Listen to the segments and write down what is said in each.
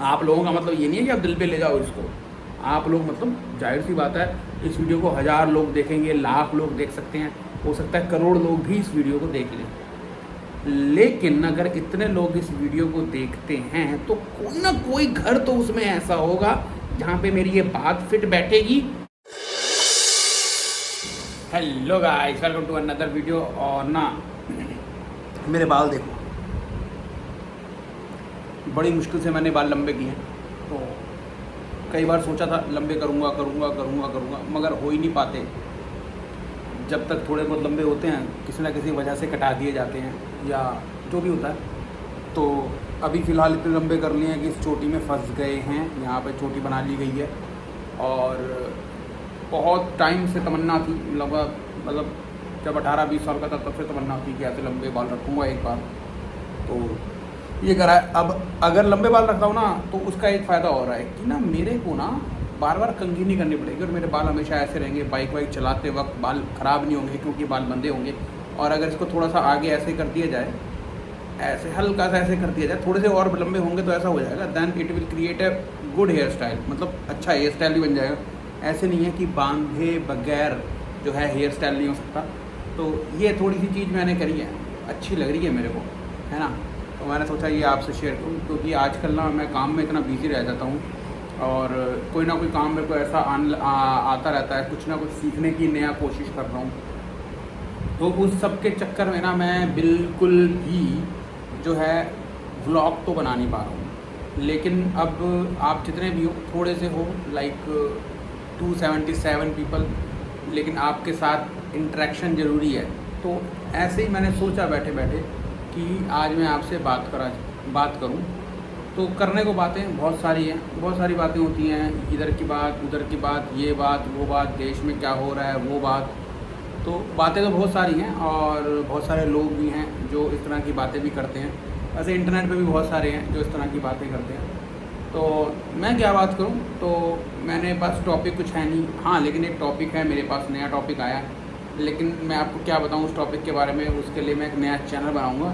आप लोगों का मतलब ये नहीं है कि आप दिल पे ले जाओ इसको। आप लोग मतलब जाहिर सी बात है, इस वीडियो को 1000 लोग देखेंगे, लाख लोग देख सकते हैं, हो सकता है करोड़ लोग भी इस वीडियो को देख लें। लेकिन अगर इतने लोग इस वीडियो को देखते हैं तो कोई ना कोई घर तो उसमें ऐसा होगा जहाँ पे मेरी ये बात फिट बैठेगी। Hello guys, welcome to another video. और ना मेरे बाल देखो, बड़ी मुश्किल से मैंने बाल लंबे किए हैं। तो कई बार सोचा था लंबे करूँगा करूँगा करूँगा करूँगा, मगर हो ही नहीं पाते। जब तक थोड़े बहुत लंबे होते हैं किसी ना किसी वजह से कटा दिए जाते हैं या जो भी होता है। तो अभी फ़िलहाल इतने लंबे कर लिए हैं कि इस चोटी में फंस गए हैं। यहाँ पे चोटी बना ली गई है और बहुत टाइम से तमन्ना थी, लगभग मतलब जब 18-20 साल का था तब से तमन्ना थी कि ऐसे लंबे बाल रखूँगा एक बार। तो ये करा है। अब अगर लंबे बाल रखता हूँ ना तो उसका एक फ़ायदा हो रहा है कि ना मेरे को ना बार बार कंघी नहीं करनी पड़ेगी और मेरे बाल हमेशा ऐसे रहेंगे। बाइक वाइक चलाते वक्त बाल ख़राब नहीं होंगे क्योंकि बाल बंधे होंगे। और अगर इसको थोड़ा सा आगे ऐसे कर दिया जाए, ऐसे हल्का सा ऐसे कर दिया जाए, थोड़े से और लंबे होंगे तो ऐसा हो जाएगा, then it will create a good hairstyle, मतलब अच्छा हेयर स्टाइल भी बन जाएगा। ऐसे नहीं है कि बांधे बगैर जो है हेयर स्टाइल नहीं हो सकता। तो ये थोड़ी सी चीज़ मैंने करी है, अच्छी लग रही है मेरे को, है ना। तो मैंने सोचा ये आपसे शेयर करूँ क्योंकि आजकल ना मैं काम में इतना बिजी रह जाता हूँ और कोई ना कोई काम मेरे को ऐसा आता रहता है, कुछ ना कुछ सीखने की नया कोशिश कर रहा हूँ। तो उस सब के चक्कर में ना मैं बिल्कुल भी जो है व्लॉग तो बना नहीं पा रहा हूँ। लेकिन अब आप जितने भी हो, थोड़े से हो, लाइक 277 पीपल, लेकिन आपके साथ इंटरेक्शन ज़रूरी है। तो ऐसे ही मैंने सोचा बैठे बैठे कि आज मैं आपसे बात करूं। तो करने को बातें बहुत सारी हैं, बहुत सारी बातें होती हैं, इधर की बात उधर की बात, ये बात वो बात, देश में क्या हो रहा है वो बात। तो बातें तो बहुत सारी हैं और बहुत सारे लोग भी हैं जो इस तरह की बातें भी करते हैं। वैसे इंटरनेट पे भी बहुत सारे हैं जो इस तरह की बातें करते हैं। तो मैं क्या बात करूं, तो मैंने पास टॉपिक कुछ है नहीं, हाँ लेकिन एक टॉपिक है मेरे पास, नया टॉपिक आया है। लेकिन मैं आपको क्या बताऊं उस टॉपिक के बारे में, उसके लिए मैं एक नया चैनल बनाऊंगा।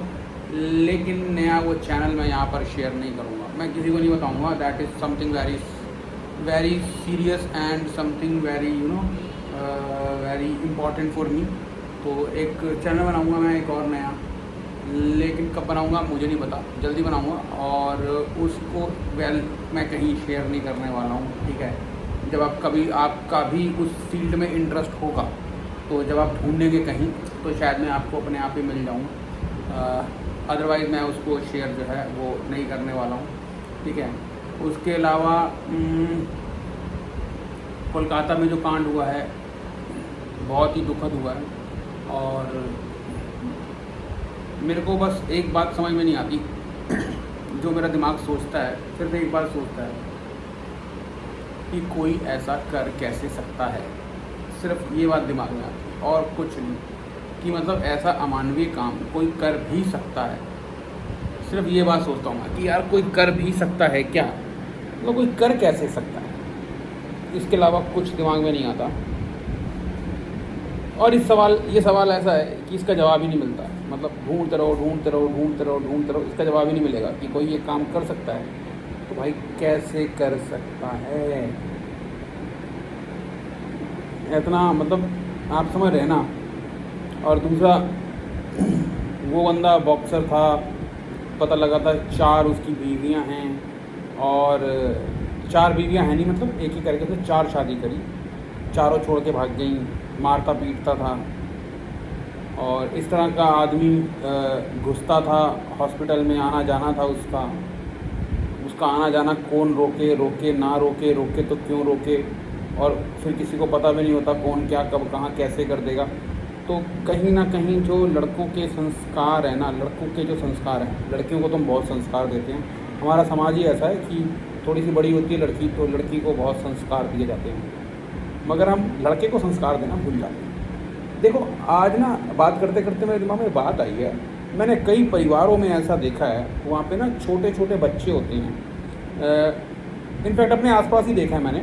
लेकिन नया वो चैनल मैं यहाँ पर शेयर नहीं करूँगा, मैं किसी को नहीं बताऊँगा। That is something very very serious and something very very important for me. तो एक चैनल बनाऊँगा मैं एक और नया, लेकिन कब बनाऊँगा मुझे नहीं पता, जल्दी बनाऊँगा। और उसको मैं कहीं शेयर नहीं करने वाला हूँ, ठीक है। जब आपका भी उस फील्ड में इंटरेस्ट होगा तो जब आप ढूंढेंगे कहीं तो शायद मैं आपको अपने आप ही मिल जाऊँगा। अदरवाइज़ मैं उसको शेयर जो है वो नहीं करने वाला हूँ, ठीक है। उसके अलावा कोलकाता में जो कांड हुआ है बहुत ही दुखद हुआ है और मेरे को बस एक बात समझ में नहीं आती जो मेरा दिमाग सोचता है, सिर्फ एक बात सोचता है कि कोई ऐसा कर कैसे सकता है। सिर्फ ये बात दिमाग में आती है और कुछ नहीं, कि मतलब ऐसा अमानवीय काम कोई कर भी सकता है। सिर्फ ये बात सोचता हूँ मैं कि यार कोई कर भी सकता है क्या, मतलब कोई कर कैसे सकता है। इसके अलावा कुछ दिमाग में नहीं आता। और ये सवाल ऐसा है कि इसका जवाब ही नहीं मिलता। मतलब ढूंढते रहो, इसका जवाब ही नहीं मिलेगा कि कोई ये काम कर सकता है। तो भाई कैसे कर सकता है, इतना मतलब आप समझ रहे हैं ना। और दूसरा, वो बंदा बॉक्सर था, पता लगा था 4 उसकी बीवियां हैं और 4 बीवियां हैं नहीं, मतलब एक ही करके तो 4 शादी करी, चारों छोड़ के भाग गई, मारता पीटता था। और इस तरह का आदमी घुसता था हॉस्पिटल में, आना जाना था उसका आना जाना, कौन रोके ना रोके तो क्यों रोके, और फिर किसी को पता भी नहीं होता कौन क्या कब कहाँ कैसे कर देगा। तो कहीं ना कहीं जो लड़कों के संस्कार है ना, लड़कों के जो संस्कार हैं, लड़कियों को तो हम बहुत संस्कार देते हैं, हमारा समाज ही ऐसा है कि थोड़ी सी बड़ी होती है लड़की तो लड़की को बहुत संस्कार दिए जाते हैं, मगर हम लड़के को संस्कार देना भूल जाते हैं। देखो आज ना बात करते करते मेरे दिमाग में बात आई है, मैंने कई परिवारों में ऐसा देखा है, वहाँ पे ना छोटे छोटे बच्चे होते हैं। इनफैक्ट अपने आसपास ही देखा है मैंने,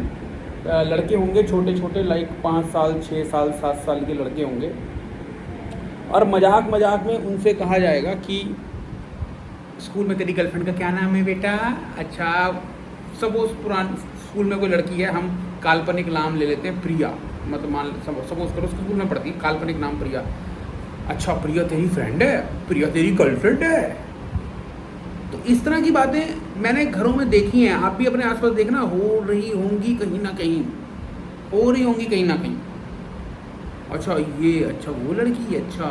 लड़के होंगे छोटे छोटे, लाइक 5 साल 6 साल 7 साल के लड़के होंगे, और मजाक में उनसे कहा जाएगा कि स्कूल में तेरी गर्लफ्रेंड का क्या नाम है बेटा, अच्छा सपोज पुराने स्कूल में कोई लड़की है, हम काल्पनिक नाम ले लेते हैं प्रिया, मतलब मान सपोज करो उसके स्कूल में पढ़ती है, काल्पनिक नाम प्रिया। अच्छा प्रिया तेरी फ्रेंड है, प्रिया तेरी गर्लफ्रेंड है। तो इस तरह की बातें मैंने घरों में देखी हैं, आप भी अपने आसपास देखना, हो रही होंगी कहीं ना कहीं, हो रही होंगी कहीं ना कहीं। अच्छा ये, अच्छा वो लड़की, अच्छा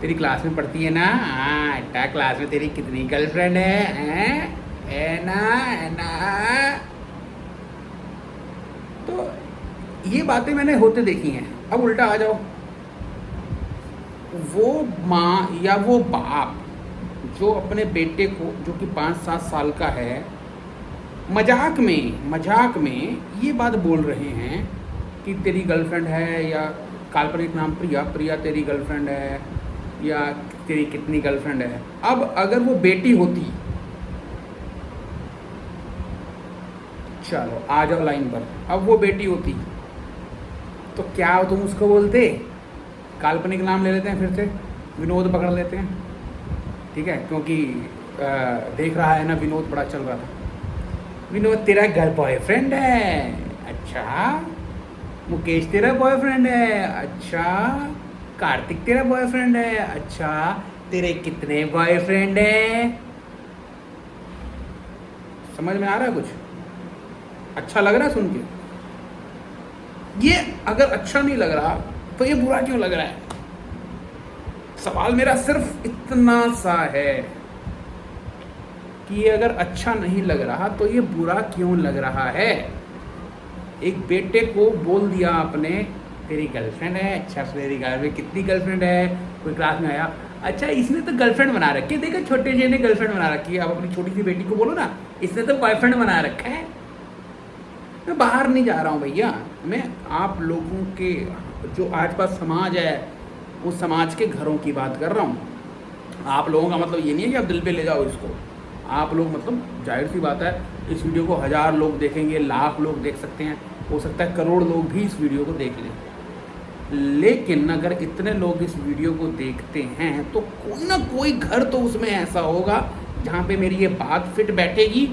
तेरी क्लास में पढ़ती है ना, हाँ अच्छा क्लास में तेरी कितनी गर्लफ्रेंड है ना, है ना। तो ये बातें मैंने होते देखी हैं। अब उल्टा आ जाओ, वो माँ या वो बाप जो अपने बेटे को, जो कि 5-7 साल का है, मजाक में ये बात बोल रहे हैं कि तेरी गर्लफ्रेंड है, या काल्पनिक नाम प्रिया, प्रिया तेरी गर्लफ्रेंड है, या तेरी कितनी गर्लफ्रेंड है। अब अगर वो बेटी होती, चलो आ जाओ लाइन पर, अब वो बेटी होती तो क्या तुम उसको बोलते? काल्पनिक नाम ले लेते हैं, फिर से विनोद पकड़ लेते हैं, ठीक है, क्योंकि देख रहा है ना विनोद बड़ा चल रहा था। विनोद तेरा बॉयफ्रेंड है, अच्छा मुकेश तेरा बॉयफ्रेंड है, अच्छा कार्तिक तेरा बॉयफ्रेंड है, अच्छा तेरे कितने बॉयफ्रेंड हैं? समझ में आ रहा है कुछ? अच्छा लग रहा है सुन के? ये अगर अच्छा नहीं लग रहा तो ये बुरा क्यों लग रहा है? सवाल मेरा सिर्फ इतना सा है कि ये अगर अच्छा नहीं लग रहा तो ये बुरा क्यों लग रहा है? एक बेटे को बोल दिया आपने तेरी गर्लफ्रेंड है, अच्छा तेरी गर्लफ्रेंड कितनी गर्लफ्रेंड है? कोई क्लास में आया, अच्छा इसने तो गर्लफ्रेंड बना रखी है, देखो छोटे जी ने गर्लफ्रेंड बना रखी है। अब अपनी छोटी सी बेटी को बोलो ना, इसने तो बॉयफ्रेंड बना रखा है। मैं बाहर नहीं जा रहा हूँ भैया, मैं आप लोगों के जो आसपास समाज है उस समाज के घरों की बात कर रहा हूँ। आप लोगों का मतलब ये नहीं है कि आप दिल पे ले जाओ इसको। आप लोग मतलब जाहिर सी बात है, इस वीडियो को 1000 लोग देखेंगे, लाख लोग देख सकते हैं, हो सकता है करोड़ लोग भी इस वीडियो को देख लें। लेकिन अगर इतने लोग इस वीडियो को देखते हैं तो कोई ना कोई घर तो उसमें ऐसा होगा जहाँ पे मेरी ये बात फिट बैठेगी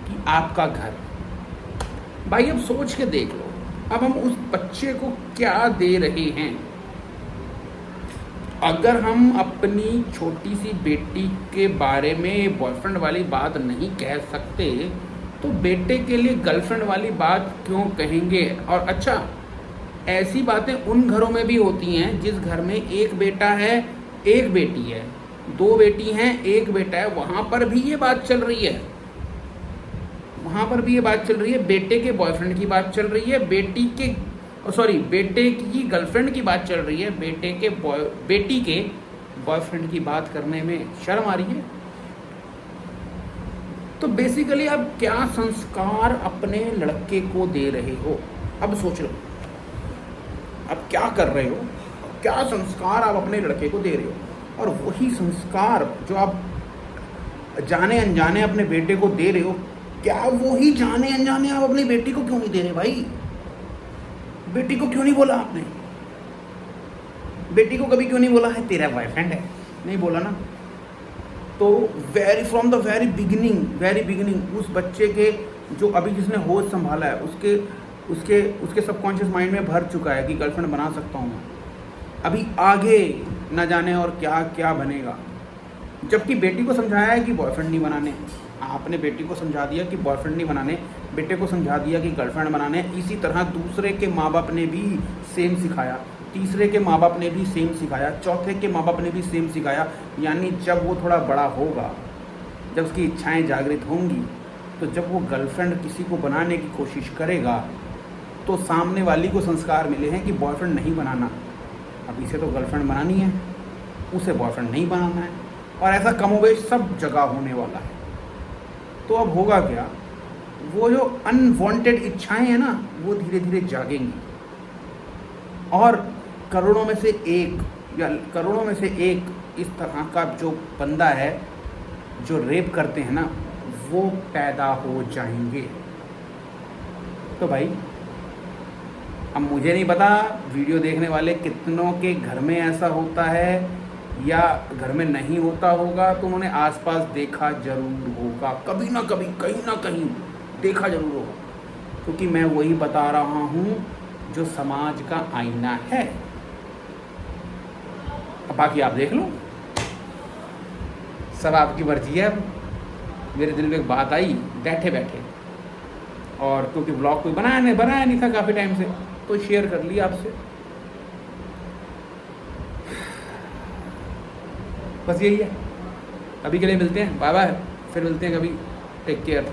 कि आपका घर। भाई अब सोच के देख लो, अब हम उस बच्चे को क्या दे रहे हैं? अगर हम अपनी छोटी सी बेटी के बारे में बॉयफ्रेंड वाली बात नहीं कह सकते तो बेटे के लिए गर्लफ्रेंड वाली बात क्यों कहेंगे? और अच्छा, ऐसी बातें उन घरों में भी होती हैं जिस घर में एक बेटा है एक बेटी है, 2 बेटी हैं एक बेटा है, वहाँ पर भी ये बात चल रही है, वहाँ पर भी ये बात चल रही है, बेटे के बॉयफ्रेंड की बात चल रही है, बेटे की गर्लफ्रेंड की बात चल रही है, बेटी के बॉयफ्रेंड की बात करने में शर्म आ रही है। तो बेसिकली अब क्या संस्कार अपने लड़के को दे रहे हो? अब सोच लो, अब क्या कर रहे हो, क्या संस्कार आप अपने लड़के को दे रहे हो? और वही संस्कार जो आप जाने अनजाने अपने बेटे को दे रहे हो, क्या वही जाने अनजाने आप अपनी बेटी को क्यों नहीं दे रहे? भाई बेटी को क्यों नहीं बोला आपने? बेटी को कभी क्यों नहीं बोला है तेरा बॉयफ्रेंड है? नहीं बोला ना। तो फ्रॉम द वेरी बिगिनिंग उस बच्चे के, जो अभी जिसने होश संभाला है, उसके सबकॉन्शियस माइंड में भर चुका है कि गर्लफ्रेंड बना सकता हूँ मैं। अभी आगे न जाने और क्या क्या बनेगा। जबकि बेटी को समझाया है कि बॉयफ्रेंड नहीं बनाने, आपने बेटी को समझा दिया कि बॉयफ्रेंड नहीं बनाने, बेटे को समझा दिया कि गर्लफ्रेंड बनाने। इसी तरह दूसरे के माँ बाप ने भी सेम सिखाया, तीसरे के माँ बाप ने भी सेम सिखाया, चौथे के माँ बाप ने भी सेम सिखाया। यानी जब वो थोड़ा बड़ा होगा, जब उसकी इच्छाएं जागृत होंगी, तो जब वो गर्लफ्रेंड किसी को बनाने की कोशिश करेगा तो सामने वाली को संस्कार मिले हैं कि बॉयफ्रेंड नहीं बनाना, अब इसे तो गर्लफ्रेंड बनानी है, उसे बॉयफ्रेंड नहीं बनाना है। और ऐसा कमोबेश सब जगह होने वाला है। तो अब होगा क्या, वो जो अनवांटेड इच्छाएं हैं ना, वो धीरे धीरे जागेंगी और करोड़ों में से एक इस तरह का जो बंदा है जो रेप करते हैं ना, वो पैदा हो जाएंगे। तो भाई अब मुझे नहीं पता वीडियो देखने वाले कितनों के घर में ऐसा होता है या घर में नहीं होता होगा तो उन्होंने आसपास देखा जरूर होगा, कभी ना कभी कहीं ना कहीं देखा जरूर होगा, क्योंकि मैं वही बता रहा हूँ जो समाज का आईना है। अब बाकी आप देख लो, सब आपकी मर्जी है। अब मेरे दिल में एक बात आई बैठे बैठे, और क्योंकि ब्लॉग कोई बनाया नहीं था काफ़ी टाइम से, तो शेयर कर लिया आपसे। बस यही है। अभी के लिए मिलते हैं, बाय बाय, फिर मिलते हैं कभी। Take care.